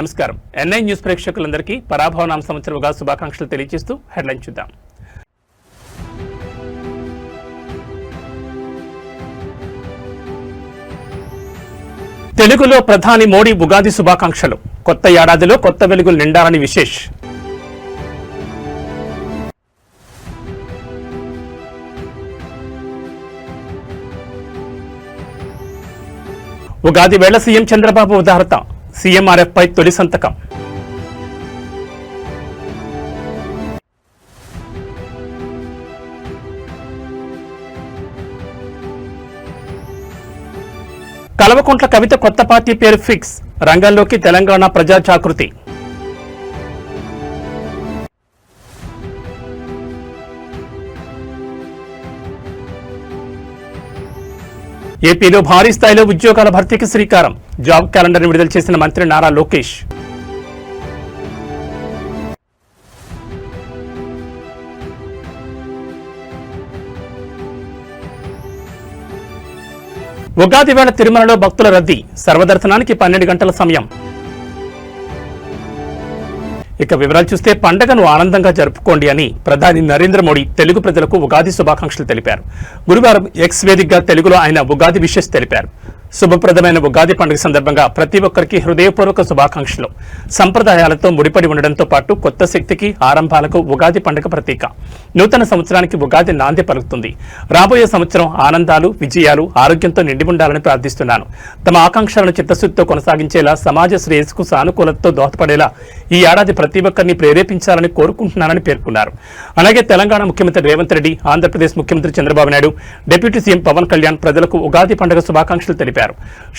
నమస్కారం. NI news ప్రేక్షకులందరికీ పరాభవనామ సంవత్సర ఉగాది శుభాకాంక్షలు తెలియజేస్తూ హెడ్లైన్ చూద్దాం. తెలుగులో ప్రధాని మోడీ ఉగాది శుభాకాంక్షలు. కొత్త ఏడాదిలో కొత్త వెలుగులు నిండాలని విశేష్. ఉగాది వేళ సీఎం చంద్రబాబు ఉదారత. సీఎంఆర్ఎఫ్ పై తొలి సంతకం. కల్వకుంట్ల కవిత కొత్త పార్టీ పేరు ఫిక్స్. రంగంలోకి తెలంగాణ ప్రజా జాగృతి. ఏపీలో భారీ స్థాయిలో ఉద్యోగాల భర్తీకి శ్రీకారం. జాబ్ క్యాలెండర్ విడుదల చేసిన మంత్రి నారా లోకేష్. ఉగాది వేళ తిరుమలలో భక్తుల రద్దీ. సర్వదర్శనానికి 12 గంటల సమయం. ఇక వివరాలు చూస్తే పండగను ఆనందంగా జరుపుకోండి అని ప్రధాని నరేంద్ర మోడీ తెలుగు ప్రజలకు ఉగాది శుభాకాంక్షలు తెలిపారు. గురువారం ఎక్స్ వేదికగా తెలుగులో ఆయన ఉగాది విషెస్ తెలిపారు. శుభప్రదమైన ఉగాది పండుగ సందర్భంగా ప్రతి ఒక్కరికి హృదయపూర్వక శుభాకాంక్షలు. సంప్రదాయాలతో ముడిపడి ఉండడంతో పాటు కొత్త శక్తికి ఆరంభాలకు ఉగాది పండుగ ప్రతీక. నూతన సంవత్సరానికి ఉగాది నాంది పలుకుతుంది. రాబోయే సంవత్సరం ఆనందాలు, విజయాలు, ఆరోగ్యంతో నిండి ఉండాలని ప్రార్థిస్తున్నాను. తమ ఆకాంక్షలను చిత్తశుద్ధితో కొనసాగించేలా, సమాజ శ్రేయస్సుకు సానుకూలతతో దోహదపడేలా ఈ ఏడాది ప్రతి ఒక్కరిని ప్రేరేపించాలని కోరుకుంటున్నానని పేర్కొన్నారు. అలాగే తెలంగాణ ముఖ్యమంత్రి రేవంత్ రెడ్డి, ఆంధ్రప్రదేశ్ ముఖ్యమంత్రి చంద్రబాబు నాయుడు, డిప్యూటీ సీఎం పవన్ కళ్యాణ్ ప్రజలకు ఉగాది పండుగ శుభాకాంక్షలు తెలిపారు.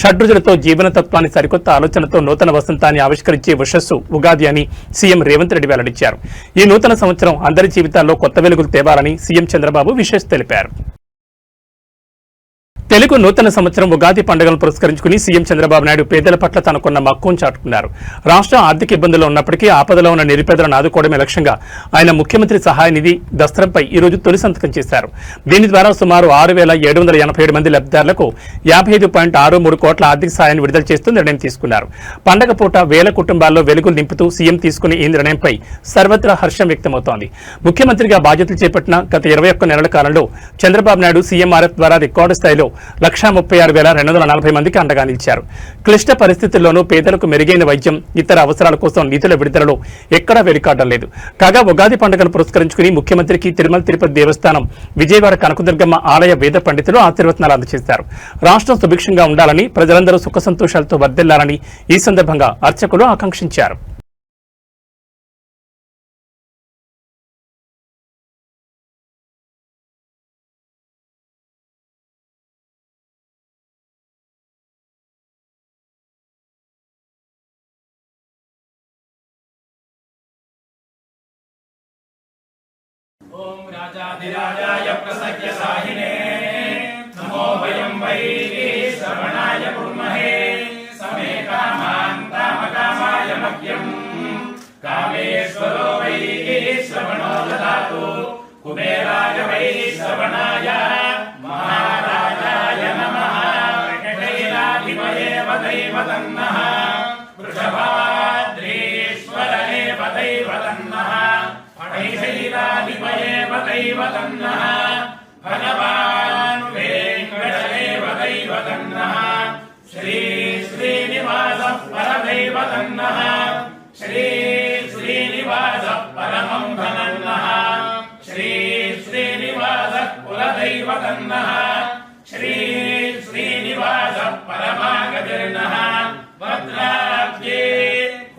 షడ్రుచులతో జీవనతత్వాన్ని, సరికొత్త ఆలోచనతో నూతన వసంతాన్ని ఆవిష్కరించే వశస్సు ఉగాది అని సీఎం రేవంత్ రెడ్డి వెల్లడించారు. ఈ నూతన సంవత్సరం అందరి జీవితాల్లో కొత్త వెలుగులు తేవాలని సీఎం చంద్రబాబు విషెస్ తెలిపారు. తెలుగు నూతన సంవత్సరం ఉగాది పండుగలను పురస్కరించుకుని సీఎం చంద్రబాబు నాయుడు పేదల పట్ల తనకున్న మక్కువను చాటుకున్నారు. రాష్ట్రం ఆర్థిక ఇబ్బందుల్లో ఉన్నప్పటికీ ఆపదలో ఉన్న నిరుపేదలను ఆదుకోవడమే లక్ష్యంగా ఆయన ముఖ్యమంత్రి సహాయ నిధి దస్త్రంపై ఈరోజు తొలి సంతకం చేశారు. దీని ద్వారా సుమారు 6,787 మంది లబ్ధిదారులకు 55.63 కోట్ల ఆర్థిక సాయాన్ని విడుదల చేస్తూ నిర్ణయం తీసుకున్నారు. పండగ పూట వేల కుటుంబాల్లో వెలుగులు నింపుతూ సీఎం తీసుకునే ఈ నిర్ణయంపై సర్వత్రా హర్షం వ్యక్తమవుతోంది. ముఖ్యమంత్రిగా బాధ్యతలు చేపట్టిన గత 21 నెలల కాలంలో చంద్రబాబు నాయుడు సీఎంఆర్ఎఫ్ ద్వారా రికార్డు స్థాయిలో 1,36,240 మందికి అండగా నిలిచారు. క్లిష్ట పరిస్థితుల్లోనూ పేదలకు మెరుగైన వైద్యం, ఇతర అవసరాల కోసం నిధుల విడుదలలో ఎక్కడా వెనుకాడడం లేదు. కాగా ఉగాది పండుగను పురస్కరించుకుని ముఖ్యమంత్రికి తిరుమల తిరుపతి దేవస్థానం, విజయవాడ కనకదుర్గమ్మ ఆలయ వేద పండితులు ఆశీర్వచనాలు అందజేశారు. రాష్ట్రం సుభిక్షంగా ఉండాలని, ప్రజలందరూ సుఖ సంతోషాలతో వర్ధిల్లాలని ఈ సందర్భంగా అర్చకులు ఆకాంక్షించారు. ఓం రాజాధిరాజాయ ప్రసఖ్యసాహినే నమో వయం వై శ్రవణాయ కుర్మహే సమే కామాన్ కామకామాయ మహ్యం కామేశ్వరో వై శ్రవణో దదాతు కుబేరాయ వై శ్రవణాయ మహారాజాయ నమః కైలాధిపయే వదైవ తన్నః వృషభాద్రీశ్వరనే వదైవ తన్నః ఐశైలాధిపయేవ దైవ తన్నః భగవాన్ వెంకటేవ దైవ తన్నః శ్రీ శ్రీనివాసః పరదైవ తన్నః శ్రీ శ్రీనివాసః పరమం ధనన్నః శ్రీ శ్రీనివాసః కులదైవ తన్నః శ్రీ శ్రీనివాసః పరమాగతిర్నః భద్రాబ్జే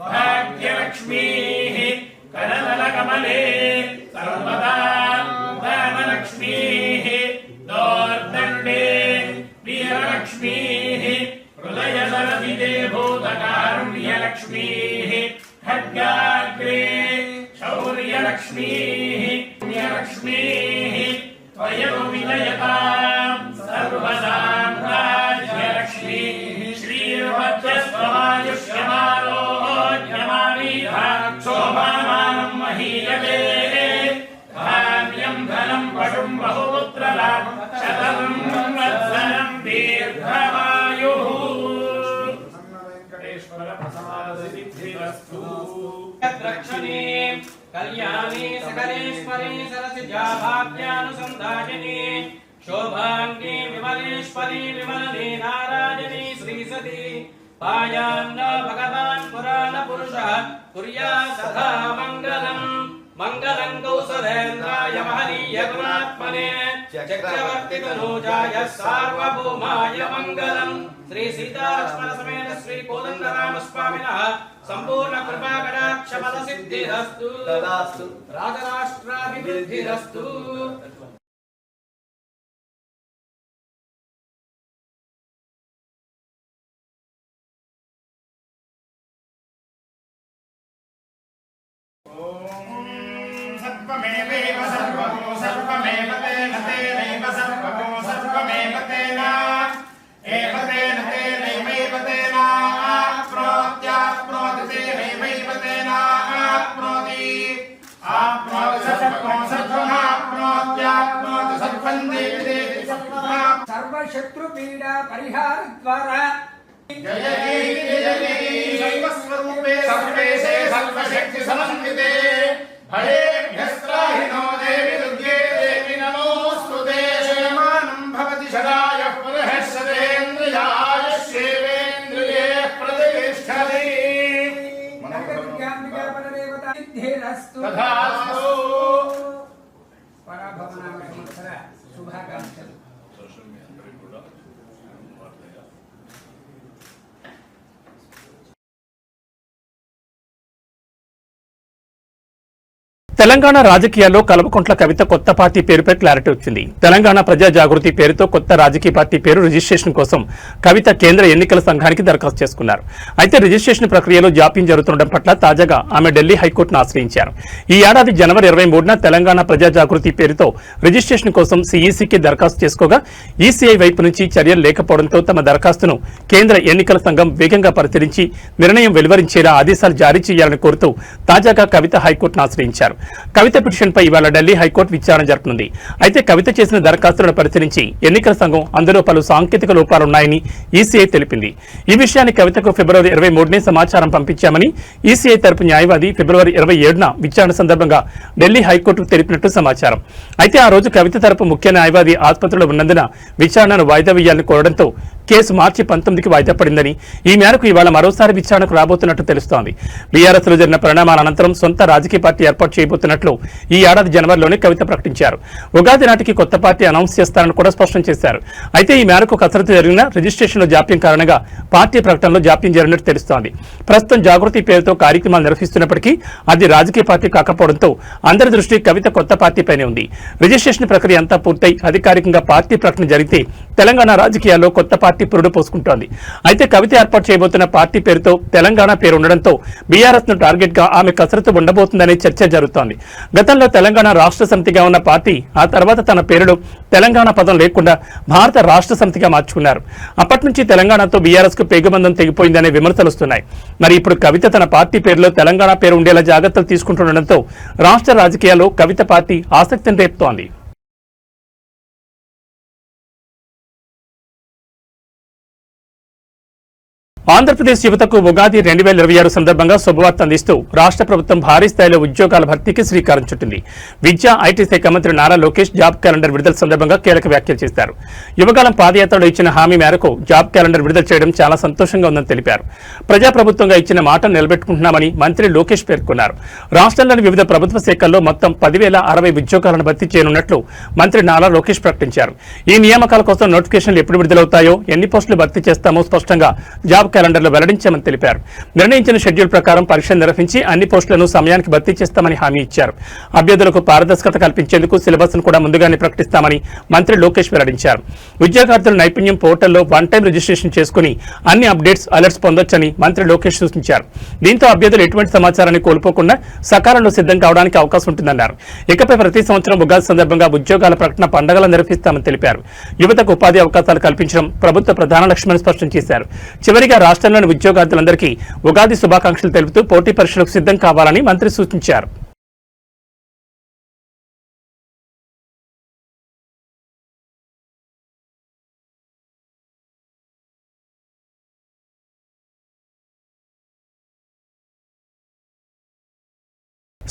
భాగ్యలక్ష్మీః కమలే సర్వదా ధనలక్ష్మీః దోర్దండే ప్రియలక్ష్మీః హృదయ సరసిదే భూతకారుణ్యలక్ష్మీః ఖడ్గాగ్రే శౌర్యలక్ష్మీః పుణ్యలక్ష్మీః త్వయో విజయతాం సర్వసామ్రాజ్యలక్ష్మీః శ్రీర్వజ్రస్వమాయుష్యమారోగ్యమారీధా శోభామానం మహీయతే ధాన్యం ధనం పశుం బహుపుత్రలాభం శతం వత్సరం దీర్ఘమాయుః వెంకటేశ్వర ప్రసమాదసి सिद्धिरस्तु रक्षणे कल्याणे सकलेश्वरे सरसिजा भाग्यानुसंधायिने शोभांगे विमलेश्वरी विमलने नारायणी श्रीसती पायान्न भगवान् पुराण पुरुषः कुर्या सदा मङ्गलम् मङ्गलं कौसलेन्द्राय महनीय गुणात्मने चक्रवर्ति तनूजाय सार्वभौमाय मङ्गलम् श्री सीतालक्ष्मण समेत श्री कोदण्डराम स्वामिनः संपूर्ण कृपा कटाक्ष फल सिद्धिरस्तु तदास्तु राजराष्ट्राभिवृद्धिरस्तु सर्वमेव सर्वमो सर्वमेव तेन तेनैव सर्वमो सर्वमेव तेन एव तेन तेनैव तेन आप्नोत्याप्नोति तेनैव तेन आप्नोति आप्नोति सर्वमो सर्वमाप्नोत्याप्नोति सर्वं देवि देवि सर्वशत्रुपीडा परिहार द्वारा जय जय सर्वस्वरूपे सर्वेशे सर्वशक्ति समन्विते भयेभ्यस्त्राहिनो देवि दुर्गे देवि नमोऽस्तुते शयमानं भवति शरायः पुनः सदेन्द्रियाय शिवेन्द्रिये प्रतिष्ठति नगरविज्ञानिका परदेवता सिद्धिरस्तु तथास्तु पराभवनाम संवत्सर शुभाकांक्षलु తెలంగాణ రాజకీయాల్లో కల్వకుంట్ల కవిత కొత్త పార్టీ పేరుపై క్లారిటీ వచ్చింది. తెలంగాణ ప్రజా జాగృతి పేరుతో కొత్త రాజకీయ పార్టీ పేరు రిజిస్ట్రేషన్ కోసం కవిత కేంద్ర ఎన్నికల సంఘానికి దరఖాస్తు చేసుకున్నారు. అయితే రిజిస్ట్రేషన్ ప్రక్రియలో జాప్యం జరుగుతుండడం పట్ల తాజాగా ఆమె ఢిల్లీ హైకోర్టును ఆశ్రయించారు. ఈ ఏడాది జనవరి 23న తెలంగాణ ప్రజా జాగృతి పేరుతో రిజిస్ట్రేషన్ కోసం సిఈసికి దరఖాస్తు చేసుకోగా ఈసీఐ వైపు నుంచి చర్యలు లేకపోవడంతో తమ దరఖాస్తును కేంద్ర ఎన్నికల సంఘం వేగంగా పరిశీలించి నిర్ణయం వెలువరించేలా ఆదేశాలు జారీ చేయాలని కోరుతూ తాజాగా కవిత హైకోర్టును ఆశ్రయించారు. కవిత పిటిషన్పై ఇవాళ ఢిల్లీ హైకోర్టు విచారణ జరపనుంది. అయితే కవిత చేసిన దరఖాస్తులను పరిశీలించి ఎన్నికల సంఘం అందులో పలు సాంకేతిక లోపాలున్నాయని ఈసీఐ తెలిపింది. ఈ విషయాన్ని కవితకు ఫిబ్రవరి 23నే సమాచారం పంపించామని ఈసీఐ తరపు న్యాయవాది ఫిబ్రవరి 27న విచారణ సందర్భంగా ఢిల్లీ హైకోర్టుకు తెలిపినట్టు సమాచారం. అయితే ఆ రోజు కవిత తరపు ముఖ్య న్యాయవాది ఆసుపత్రిలో ఉన్నందున విచారణను వాయిదా వేయాలని కోరడంతో కేసు మార్చి 19కి వాయిదా పడిందని, ఈ మేరకు ఇవాళ మరోసారి విచారణకు రాబోతున్నట్టు తెలుస్తోంది. బీఆర్ఎస్ లో జరిగిన పరిణామాల అనంతరం సొంత రాజకీయ పార్టీ ఏర్పాటు చేయబోతున్నట్లు ఈ ఏడాది జనవరిలోనే కవిత ప్రకటించారు. ఉగాది నాటికి కొత్త పార్టీ అనౌన్స్ చేస్తారని కూడా స్పష్టం చేశారు. అయితే ఈ మేరకు కసరత్తు జరిగిన రిజిస్ట్రేషన్లో జాప్యం కారణంగా పార్టీ ప్రకటనలో జాప్యం జరిగినట్టు తెలుస్తోంది. ప్రస్తుతం జాగృతి పేరుతో కార్యక్రమాలు నిర్వహిస్తున్నప్పటికీ అది రాజకీయ పార్టీ కాకపోవడంతో అందరి దృష్టి కవిత కొత్త పార్టీపైనే ఉంది. రిజిస్ట్రేషన్ ప్రక్రియ అంతా పూర్తయి అధికారికంగా పార్టీ ప్రకటన జరిగితే తెలంగాణ రాజకీయాల్లో కొత్త పార్టీ పురుడు పోసుకుంటోంది. అయితే కవిత ఏర్పాటు చేయబోతున్న పార్టీ పేరుతో తెలంగాణ పేరు ఉండడంతో బీఆర్ఎస్ ను టార్గెట్ గా ఆమె కసరత్తు ఉండబోతుందనే చర్చ జరుగుతోంది. గతంలో తెలంగాణ రాష్ట్ర సమితిగా ఉన్న పార్టీ ఆ తర్వాత తన పేరులో తెలంగాణ పదం లేకుండా భారత రాష్ట్ర సమితిగా మార్చుకున్నారు. అప్పటి నుంచి తెలంగాణతో బీఆర్ఎస్ కు పేగుబంధం తెగిపోయిందనే విమర్శలు వస్తున్నాయి. మరి ఇప్పుడు కవిత తన పార్టీ పేరులో తెలంగాణ పేరు ఉండేలా జాగ్రత్తలు తీసుకుంటుండటంతో రాష్ట్ర రాజకీయాల్లో కవిత పార్టీ ఆసక్తిని రేపుతోంది. ఆంధ్రప్రదేశ్ యువతకు ఉగాది 2026 సందర్భంగా శుభవార్త అందిస్తూ రాష్ట్ర ప్రభుత్వం భారీ స్థాయిలో ఉద్యోగాల భర్తీకి శ్రీకారం చుట్టింది. విద్యా ఐటీ శాఖ మంత్రి నారా లోకేష్ జాబ్ క్యాలెండర్ విడుదల సందర్భంగా కీలక వ్యాఖ్యలు చేశారు. యువకాలం పాదయాత్రలో ఇచ్చిన హామీ మేరకు జాబ్ క్యాలెండర్ విడుదల చేయడం చాలా సంతోషంగా ఉందని తెలిపారు. ప్రజాప్రభుత్వంగా ఇచ్చిన మాటను నిలబెట్టుకుంటున్నామని మంత్రి లోకేష్ పేర్కొన్నారు. రాష్ట్రంలోని వివిధ ప్రభుత్వ శాఖల్లో మొత్తం 10,060 ఉద్యోగాలను భర్తీ చేయనున్నట్లు మంత్రి నారా లోకేష్ ప్రకటించారు. ఈ నియామకాల కోసం నోటిఫికేషన్లు ఎప్పుడు విడుదలవుతాయో, ఎన్ని పోస్టులు భర్తీ చేస్తామో స్పష్టంగా జాబ్ క్యాలెండర్లో వెల్లడించామని తెలిపారు. నిర్ణయించిన షెడ్యూల్ ప్రకారం పరీక్షలు నిర్వహించి అన్ని పోస్టులను సమయానికి భర్తీ చేస్తామని హామీ ఇచ్చారు. అభ్యర్థులకు పారదర్శకత కల్పించేందుకు సిలబస్ ను కూడా ముందుగానే ప్రకటిస్తామని మంత్రి లోకేష్ వెల్లడించారు. ఉద్యోగార్థుల నైపుణ్యం పోర్టల్లో వన్ టైం రిజిస్ట్రేషన్ చేసుకుని అన్ని అప్డేట్స్ అలర్ట్స్ పొందొచ్చని మంత్రి లోకేష్ సూచించారు. దీంతో అభ్యర్థులు ఎటువంటి సమాచారాన్ని కోల్పోకుండా సకాలంలో సిద్ధం కావడానికి అవకాశం ఉంటుందన్నారు. ఇకపై ప్రతి సంవత్సరం ఉగాది సందర్భంగా ఉద్యోగాల ప్రకటన పండుగలు నిర్వహిస్తామని తెలిపారు. యువతకు ఉపాధి అవకాశాలు కల్పించడం ప్రభుత్వ ప్రధాన లక్ష్యమని స్పష్టం చేశారు. చివరిగా రాష్ట్రంలోని ఉద్యోగార్థులందరికీ ఉగాది శుభాకాంక్షలు తెలుపుతూ పోటీ పరీక్షలకు సిద్ధం కావాలని మంత్రి సూచించారు.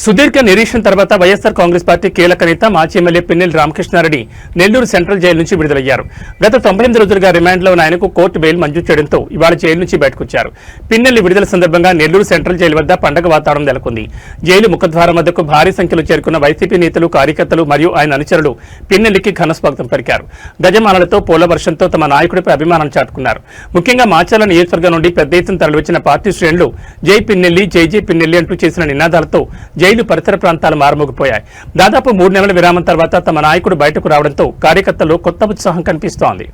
సుదీర్ఘ నిరీక్షణ తర్వాత వైఎస్ఆర్ కాంగ్రెస్ పార్టీ కీలక నేత మాజీ MLA Pinnelli Ramakrishna Reddy Nellore central jail నుంచి విడుదలయ్యారు. గత 98 రోజులుగా రిమాండ్లో ఉన్న ఆయనకు కోర్టు బెయిల్ మంజూరు చేయడంతో ఇవాళ జైలు నుంచి బయటకొచ్చారు. పిన్నెల్లి విడుదల సందర్భంగా నెల్లూరు సెంట్రల్ జైలు వద్ద పండగ వాతావరణం నెలకొంది. జైలు ముఖద్వారం వద్దకు భారీ సంఖ్యలో చేరుకున్న వైసీపీ నేతలు, కార్యకర్తలు మరియు ఆయన అనుచరులు పిన్నెల్లికి ఘనస్వాగతం పలికారు. గజమాలలతో పూల వర్షంతో తమ నాయకుడిపై అభిమానం చాటుకున్నారు. ముఖ్యంగా మాచర్ల నియోజకవర్గం నుండి పెద్ద ఎత్తున తరలివచ్చిన పార్టీ శ్రేణులు జై పిన్నెల్లి, జై జై పిన్నెల్లి అంటూ చేసిన నినాదాలతో జైలు పరిసర ప్రాంతాలు మారుమోగిపోయాయి. దాదాపు 3 నెలల విరామం తర్వాత తమ నాయకుడు బయటకు రావడంతో కార్యకర్తల్లో కొత్త ఉత్సాహం కనిపిస్తోంది.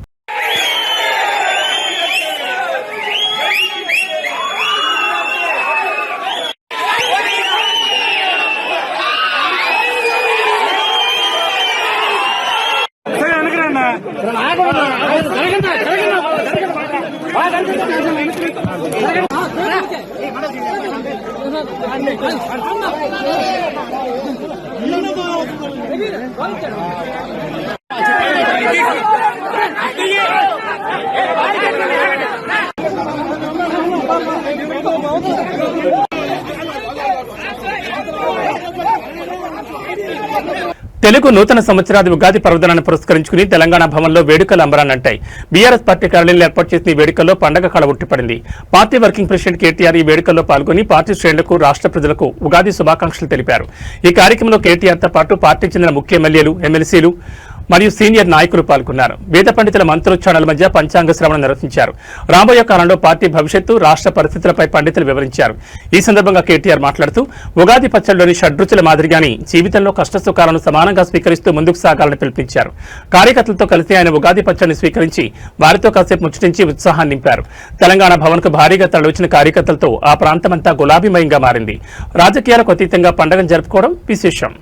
తెలుగు నూతన సంవత్సరాది ఉగాది పర్వదినాన్ని పురస్కరించుకుని తెలంగాణ భవన్లో వేడుకలు అంబరాన్నంటాయి. బీఆర్ఎస్ పార్టీ కార్యాలయంలో ఏర్పాటు చేసిన ఈ వేడుకల్లో పండగ కళ ఉట్టిపడింది. పార్టీ వర్కింగ్ ప్రెసిడెంట్ కేటీఆర్ ఈ వేడుకల్లో పాల్గొని పార్టీ శ్రేణులకు, రాష్ట్ర ప్రజలకు ఉగాది శుభాకాంక్షలు తెలిపారు. ఈ కార్యక్రమంలో కేటీఆర్తో పాటు పార్టీకి చెందిన ముఖ్య ఎమ్మెల్యేలు, ఎమ్మెల్సీలు మరియు సీనియర్ నాయకులు పాల్గొన్నారు. వేద పండితుల మంత్రోచ్చారణల మధ్య పంచాంగ శ్రవణం నిర్వహించారు. రాబోయే కాలంలో పార్టీ భవిష్యత్తు, రాష్ట్ర పరిస్థితులపై పండితులు వివరించారు. ఈ సందర్భంగా కేటీఆర్ మాట్లాడుతూ ఉగాది పచ్చడిలోని షడ్రుచుల మాదిరిగానే జీవితంలో కష్టసుఖాలను సమానంగా స్వీకరిస్తూ ముందుకు సాగాలని పిలుపునిచ్చారు. కార్యకర్తలతో కలిసి ఆయన ఉగాది పచ్చడిని స్వీకరించి వారితో కాసేపు ముచ్చటించి ఉత్సాహాన్ని నింపారు. తెలంగాణ భవన్కు భారీగా తరలివచ్చిన కార్యకర్తలతో ఆ ప్రాంతమంతా గులాబీమయంగా మారింది. రాజకీయాలకు అతీతంగా పండుగను జరుపుకోవడం విశేషం.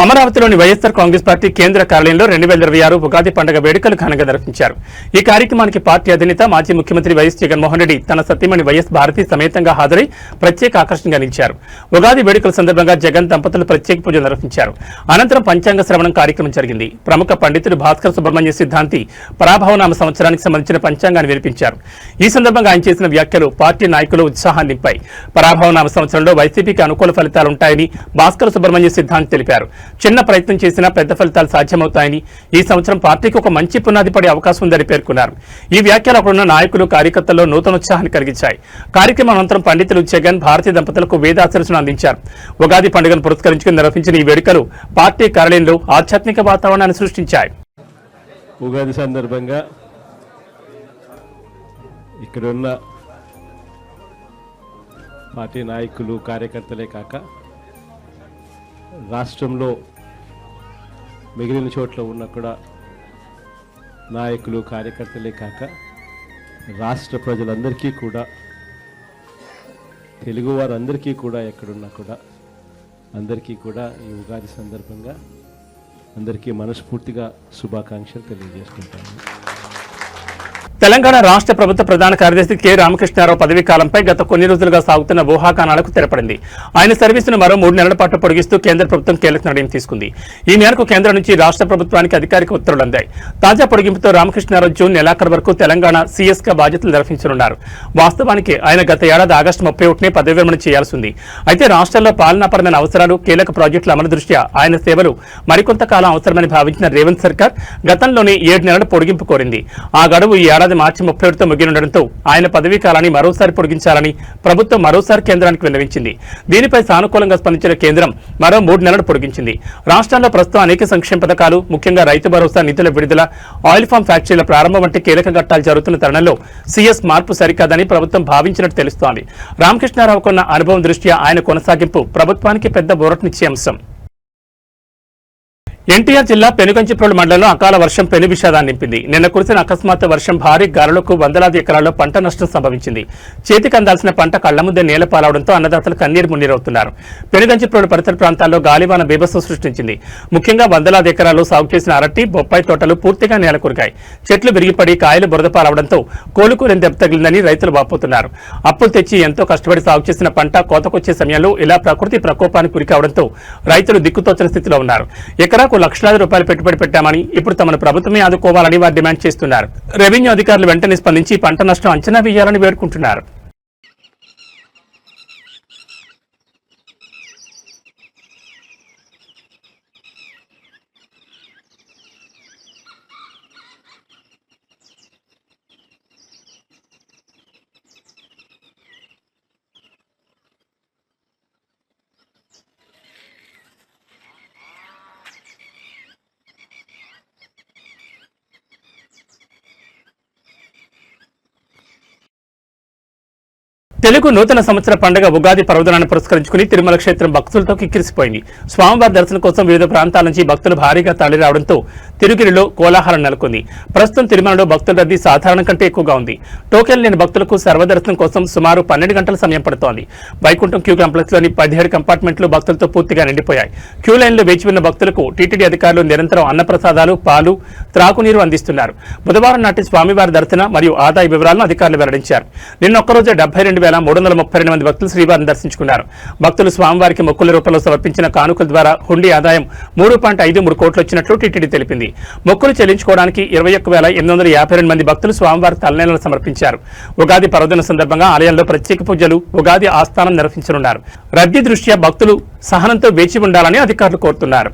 అమరావతిలోని వైఎస్ఆర్ కాంగ్రెస్ పార్టీ కేంద్ర కార్యాలయంలో 2026 ఉగాది పండుగ వేడుకలు ఘనంగా నిర్వహించారు. ఈ కార్యక్రమానికి పార్టీ అధినేత, మాజీ ముఖ్యమంత్రి వైఎస్ జగన్మోహన్ రెడ్డి తన సతీమణి వైఎస్ భారతి సమేతంగా హాజరై ప్రత్యేక ఆకర్షణగా నిలిచారు. ఉగాది వేడుకల సందర్భంగా జగన్ దంపతులు ప్రత్యేక పూజలు నిర్వహించారు. అనంతరం పంచాంగ శ్రవణం కార్యక్రమం జరిగింది. ప్రముఖ పండితులు భాస్కర్ సుబ్రహ్మణ్య సిద్ధాంతి పరాభవనామ సంవత్సరానికి సంబంధించిన పంచాంగాన్ని వినిపించారు. ఈ సందర్భంగా ఆయన చేసిన వ్యాఖ్యలు పార్టీ నాయకులు ఉత్సాహాన్ని నింపాయి. పరాభవనామ సంవత్సరంలో వైసీపీకి అనుకూల ఫలితాలుంటాయని భాస్కర్ సుబ్రహ్మణ్య సిద్ధాంతి తెలిపారు. చిన్న ప్రయత్నం చేసినా పెద్ద ఫలితాలు సాధ్యమవుతాయని, ఈ సంవత్సరం పార్టీకి ఒక మంచి పునాది పడే అవకాశం ఉందని పేర్కొన్నారు. ఈ వ్యాఖ్యలు అక్కడున్న నాయకులు, కార్యకర్తల్లో నూతనోత్సాహాన్ని కలిగించాయి. కార్యక్రమం అనంతరం పండితులు జగన్, భారతీ దంపతులకు వేదాశీర్వచనం అందించారు. ఉగాది పండుగను పురస్కరించుకుని నిర్వహించిన ఈ వేడుకలు పార్టీ కార్యాలయంలో ఆధ్యాత్మిక వాతావరణాన్ని సృష్టించాయి. ఉగాది సందర్భంగా ఇక్కడున్న పార్టీ నాయకులు, కార్యకర్తలే కాక రాష్ట్రంలో మిగిలిన చోట్ల ఉన్న కూడా నాయకులు, కార్యకర్తలే కాక రాష్ట్ర ప్రజలందరికీ కూడా, తెలుగు వారందరికీ కూడా, ఎక్కడున్నా కూడా అందరికీ కూడా ఈ ఉగాది సందర్భంగా అందరికీ మనస్ఫూర్తిగా శుభాకాంక్షలు తెలియజేసుకుంటాను. తెలంగాణ రాష్ట్ర ప్రభుత్వ ప్రధాన కార్యదర్శి కె రామకృష్ణారావు పదవీ కాలంపై గత కొన్ని రోజులుగా సాగుతున్న ఊహాగానాలకు తెరపడింది. ఆయన సర్వీసును మరో 3 నెలల పాటు పొడిగిస్తూ కేంద్ర ప్రభుత్వం కీలక నిర్ణయం తీసుకుంది. ఈ మేరకు కేంద్రం నుంచి రాష్ట్ర ప్రభుత్వానికి అధికారిక ఉత్తర్వులు అందాయి. తాజా పొడిగింపుతో రామకృష్ణారావు జూన్ నెలాఖరు వరకు తెలంగాణ సీఎస్గా బాధ్యతలు నిర్వహించనున్నారు. వాస్తవానికి ఆయన గత ఏడాది ఆగస్టు 31నే పదవి విరమణ చేయాల్సి ఉంది. అయితే రాష్ట్రంలో పాలనాపరమైన అవసరాలు, కీలక ప్రాజెక్టుల అమలు దృష్ట్యా ఆయన సేవలు మరికొంతకాలం అవసరమని భావించిన రేవంత్ సర్కార్ గతంలోనే 7 నెలల పొడిగింపు కోరింది. ఆ గడువు ఈ ఏడాది ఏడాది మార్చి 31తో ముగినుండడంతో ఆయన పదవీ కాలాన్ని మరోసారి పొడిగించాలని ప్రభుత్వం మరోసారి కేంద్రానికి విన్నవించింది. దీనిపై సానుకూలంగా స్పందించిన కేంద్రం మరో 3 నెలలు పొడిగించింది. రాష్ట్రాల్లో ప్రస్తుతం అనేక సంక్షేమ పథకాలు, ముఖ్యంగా రైతు భరోసా నిధుల విడుదల, ఆయిల్ ఫామ్ ఫ్యాక్టరీల ప్రారంభం వంటి కీలక ఘట్టాలు జరుగుతున్న తరుణంలో సీఎస్ మార్పు సరికాదని ప్రభుత్వం భావించినట్టు తెలుస్తోంది. రామకృష్ణారావుకున్న అనుభవం దృష్ట్యా ఆయన కొనసాగింపు ప్రభుత్వానికి పెద్ద ఊరటనిచ్చే అంశం. ఎన్టీఆర్ జిల్లా పెనుగంచిప్రోలు మండలంలో అకాల వర్షం పెను విషాదాన్ని నింపింది. నిన్న కురిసిన అకస్మాత్తు వర్షం భారీ గాలులకు వందలాది ఎకరాల్లో పంట నష్టం సంభవించింది. చేతికి అందాల్సిన పంట కళ్ల ముందే నేల పాలవడంతో అన్నదాతలు కన్నీరు మున్నీరవుతున్నారు. పెనుగంచిప్రోలు పరిసర ప్రాంతాల్లో గాలివాన బీభత్సం సృష్టించింది. ముఖ్యంగా వందలాది ఎకరాల్లో సాగు చేసిన అరటి, బొప్పాయి తోటలు పూర్తిగా నేల కురికాయి. చెట్లు విరిగిపడి కాయలు బురద పాలవడంతో కోలుకూరని దెబ్బ తగిలిందని రైతులు వాపోతున్నారు. అప్పులు తెచ్చి ఎంతో కష్టపడి సాగు చేసిన పంట కోతకొచ్చే సమయంలో ఇలా ప్రకృతి ప్రకోపానికి గురికావడంతో రైతులు దిక్కుతోచని స్థితిలో ఉన్నారు. ఎకరాకు లక్షలాది రూపాయలు పెట్టుబడి పెట్టామని, ఇప్పుడు తమను ప్రభుత్వమే ఆదుకోవాలని వారు డిమాండ్ చేస్తున్నారు. రెవెన్యూ అధికారులు వెంటనే స్పందించి పంట నష్టం అంచనా వేయాలని వేడుకుంటున్నారు. తెలుగు నూతన సంవత్సర పండుగ ఉగాది పర్వదినాన్ని పురస్కరించుకుని తిరుమల క్షేత్రం భక్తులతో కిక్కిరిసిపోయింది. స్వామివారి దర్శనం కోసం వివిధ ప్రాంతాల నుంచి భక్తులు భారీగా తరలిరావడంతో తిరుగిరిలో కోలాహలం నెలకొంది. ప్రస్తుతం తిరుమలలో భక్తుల రద్దీ సాధారణం కంటే ఎక్కువగా ఉంది. టోకెన్ లేని భక్తులకు సర్వదర్శనం కోసం సుమారు 12 గంటల సమయం పడుతోంది. వైకుంఠం క్యూ కాంప్లెక్స్లోని 17 కంపార్ట్మెంట్లు భక్తులతో పూర్తిగా నిండిపోయాయి. క్యూ లైన్లో వేచి ఉన్న భక్తులకు టీటీడీ అధికారులు నిరంతరం అన్నప్రసాదాలు, పాలు, త్రాగునీరు అందిస్తున్నారు. బుధవారం నాటి స్వామివారి దర్శన మరియు ఆదాయ వివరాలను అధికారులు వెల్లడించారు. నిన్న ఒక్కరోజే 72,332 మంది భక్తులు శ్రీవారిని దర్శించుకున్నారు. భక్తులు స్వామివారికి మొక్కుల రూపంలో సమర్పించిన కానుకల ద్వారా హుండీ ఆదాయం 3.53 కోట్లు వచ్చినట్లు టీటీడీ తెలిపింది. మొక్కులు చెల్లించుకోవడానికి 21,852 మంది భక్తులు స్వామివారి తలనేలను సమర్పించారు. ఉగాది పర్వదిన సందర్భంగా ఆలయంలో ప్రత్యేక పూజలు, ఉగాది ఆస్థానం నిర్వహించనున్నారు. రద్దీ దృష్ట్యా భక్తులు సహనంతో వేచి ఉండాలని అధికారులు కోరుతున్నారు.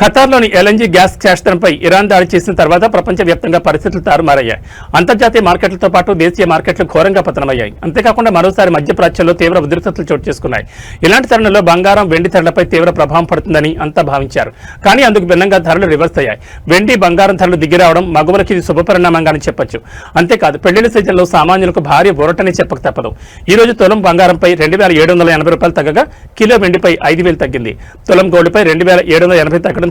ఖతార్లోని ఎల్ఎన్జీ గ్యాస్ క్షేత్రంపై ఇరాన్ దాడి చేసిన తర్వాత ప్రపంచవ్యాప్తంగా పరిస్థితులు తారుమారయ్యాయి. అంతర్జాతీయ మార్కెట్లతో పాటు దేశీయ మార్కెట్లు ఘోరంగా పతనమయ్యాయి. అంతేకాకుండా మరోసారి మధ్యప్రాచ్యంలో తీవ్ర ఉద్రిక్తతలు చోటు చేసుకున్నాయి. ఇలాంటి తరుణంలో బంగారం, వెండి ధరలపై తీవ్ర ప్రభావం పడుతుందని అంతా భావించారు. కానీ అందుకు భిన్నంగా ధరలు రివర్స్ అయ్యాయి. వెండి, బంగారం ధరలు దిగిరావడం మగువలకి ఇది శుభపరిణామంగానే చెప్పొచ్చు. అంతేకాదు, పెళ్లిళ్ల సీజన్లో సామాన్యులకు భారీ ఊరటనే చెప్పక తప్పదు. ఈ రోజు తులం బంగారంపై 2,780 రూపాయలు తగ్గగా కిలో వెండిపై 5,000 తగ్గింది. తులం గోల్డ్పై 2,780 తగ్గడంతో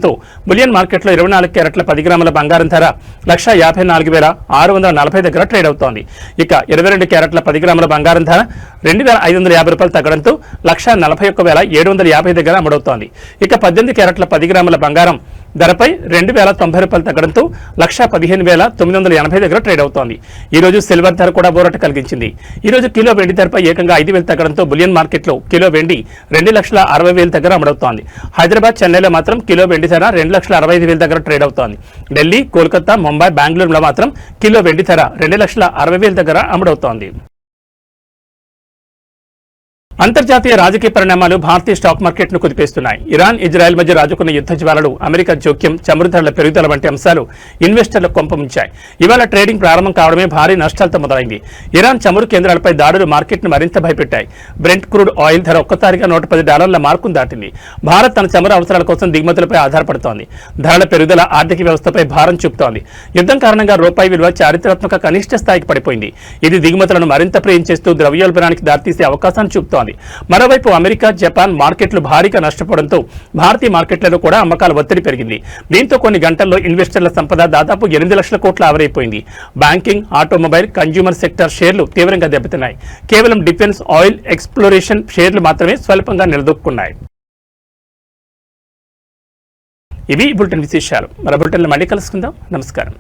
బులియన్ మార్కెట్లో 24 క్యారెట్ల 10 గ్రాముల బంగారం ధర 1,54,640 దగ్గర ట్రేడ్ అవుతోంది. ఇక 22 క్యారెట్ల 10 గ్రాముల బంగారం ధర 2,550 రూపాయలు తగ్గడంతో 1,41,750 దగ్గర అమ్ముడవుతోంది. ఇక 18 క్యారెట్ల 10 గ్రాముల బంగారం ధరపై 2,090 రూపాయలు తగ్గడంతో 1,15,980 దగ్గర ట్రేడ్ అవుతోంది. ఈ రోజు సిల్వర్ ధర కూడా ఊరట కలిగించింది. ఈ రోజు కిలో వెండి ధరపై ఏకంగా 5,000 తగ్గడంతో బులియన్ మార్కెట్లో కిలో వెండి 2,60,000 దగ్గర అమ్ముడవుతోంది. హైదరాబాద్, చెన్నైలో మాత్రం కిలో వెండి ధర 2,65,000 దగ్గర ట్రేడ్ అవుతోంది. ఢిల్లీ, కోల్కతా, ముంబై, బెంగళూరులో మాత్రం కిలో వెండి ధర 2,60,000 దగ్గర అమ్ముడవుతోంది. అంతర్జాతీయ రాజకీయ పరిణామాలు భారతీయ స్టాక్ మార్కెట్ను కుదిపేస్తున్నాయి. ఇరాన్, ఇజ్రాయెల్ మధ్య రాజుకున్న యుద్ధ జ్వాలలు, అమెరికా జోక్యం, చమురు ధరల పెరుగుదల వంటి అంశాలు ఇన్వెస్టర్లకు కొంపముంచాయి. ఇవాళ ట్రేడింగ్ ప్రారంభం కావడమే భారీ నష్టాలతో మొదలైంది. ఇరాన్ చమురు కేంద్రాలపై దాడులు మార్కెట్ను మరింత భయపెట్టాయి. బ్రెంట్ క్రూడ్ ఆయిల్ ధర ఒక్కసారిగా $110 మార్కును దాటింది. భారత్ తన చమురు అవసరాల కోసం దిగుమతులపై ఆధారపడుతోంది. ధరల పెరుగుదల ఆర్థిక వ్యవస్థపై భారం చూపుతోంది. యుద్ధం కారణంగా రూపాయి విలువ చారిత్రాత్మక కనిష్ట స్థాయికి పడిపోయింది. ఇది దిగుమతులను మరింత ప్రియం చేస్తూ ద్రవ్యోల్బణానికి దారితీసే అవకాశాన్ని చూపుతోంది. మరోవైపు అమెరికా, జపాన్ మార్కెట్లు భారీగా నష్టపోవడంతో భారతీయ మార్కెట్లలో కూడా అమ్మకాల ఒత్తిడి పెరిగింది. దీంతో కొన్ని గంటల్లో ఇన్వెస్టర్ల సంపద దాదాపు 8 లక్షల కోట్ల ఆవిరైపోయింది. బ్యాంకింగ్, ఆటోమొబైల్, కన్జ్యూమర్ సెక్టర్ షేర్లు తీవ్రంగా దెబ్బతిన్నాయి. కేవలం డిఫెన్స్, ఆయిల్, ఎక్స్ప్లోరేషన్ షేర్లు మాత్రమే స్వల్పంగా నిలదొక్కున్నాయి. ఇవి బులెటిన్ విశేషాలు. మరో బులెటిన్లో మళ్ళీ కలుసుకుందాం. నమస్కారం.